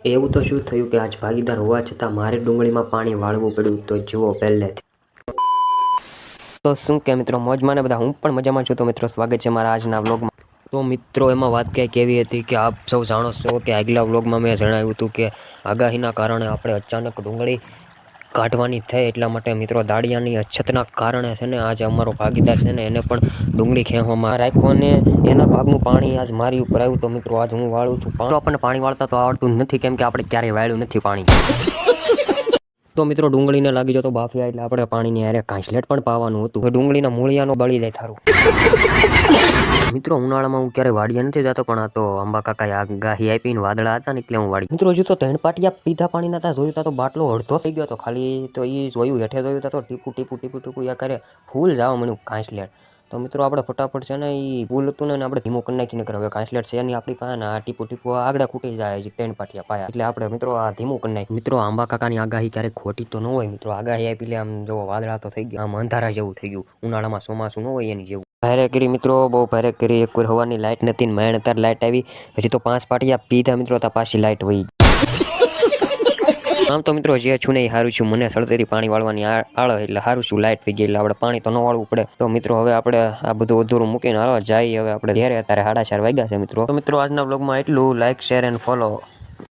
એવું તો શું થયું કે આજ ભાગીદાર હોવા છતાં મારે ડુંગળીમાં પાણી વાળવું પડ્યું? તો જુઓ પહેલેથી. તો શું કે મિત્રો, મોજમાં ને બધા? હું પણ મજામાં છું. તો મિત્રો, સ્વાગત છે મારા આજના વ્લોગમાં. તો મિત્રો, એમાં વાત કંઈક એવી હતી કે આપ સૌ જાણો છો કે આગલા વ્લોગમાં મેં જણાવ્યું હતું કે આગાહીના કારણે આપણે અચાનક ડુંગળી કાઢવાની થઈ. એટલા માટે મિત્રો, દાળિયાની અછતના કારણે છે ને આજે અમારો ભાગીદાર છે ને એને પણ ડુંગળી ખેંચવામાં રાખ્યો અને એના ભાગનું પાણી આજ મારી ઉપર આવ્યું. તો મિત્રો, આજ હું વાળું છું. આપણને પાણી વાળતા તો આવડતું નથી, કેમ કે આપણે ક્યારેય વાળ્યું નથી પાણી. તો મિત્રો, ડુંગળીને લાગી જતો બાફિયા એટલે આપણે પાણીની હારે કાંસલેટ પણ પાવાનું હતું. ડુંગળીના મૂળિયાનો બળી જાય થારું. મિત્રો, ઉનાળામાં હું ક્યારે વાડીએ નથી જતો, પણ આ તો અંબા કાકાએ આગાહી આપીને વાદળા હતા ને એટલે હું વાડી. મિત્રો, હજુ તો 3 પાટિયા પીધા પાણીના હતા. જોયું તો બાટલો અડધો થઈ ગયો હતો ખાલી. તો એ જોયું, હેઠે જોયું તો ટીપું ટીપું ટીપું ટીપું યા કરે ફૂલ જવા મળ્યું કાંસલેટ. તો મિત્રો, આપણે ફટાફટ છે ને એ ફૂલ હતું ને આપણે ધીમું કરી નાખીને હવે કાંસલેટ છે એની આપણી પાસે આ ટીપું ટીપું આગળ ખૂટી જાય છે 3 પાટિયા પાયા. એટલે આપણે મિત્રો આ ધીમું કરી નાખ્યું. મિત્રો, આંબા કાકાની આગાહી ક્યારેક ખોટી તો ન હોય. મિત્રો, આગાહી આપી લે આમ જો વાદળા તો થઈ ગયા, આમ અંધારા જેવું થઈ ગયું. ઉનાળામાં ચોમાસું ન હોય એની જેવું ભારે કરી. મિત્રો, બહુ ભારે કરી. એક વાર હવાની લાઇટ નથી ને મેણ તાર લાઇટ આવી. હજી તો 5 પાટિયા પીધા મિત્રો, તો પાછી લાઇટ વહી. આમ તો મિત્રો, જે છું ને એ સારું છું. મને સળતેથી પાણી વાળવાની આળ એટલે સારું છું. લાઇટ વહી ગઈ એટલે આપણે પાણી તો ન વાળવું પડે. તો મિત્રો, હવે આપણે આ બધું અધૂરું મૂકીને હાલો જાય. હવે આપણે ઘેરે અત્યારે 4:30 વાગ્યા છે મિત્રો. તો મિત્રો, આજના બ્લોગમાં એટલું. Like, share and follow.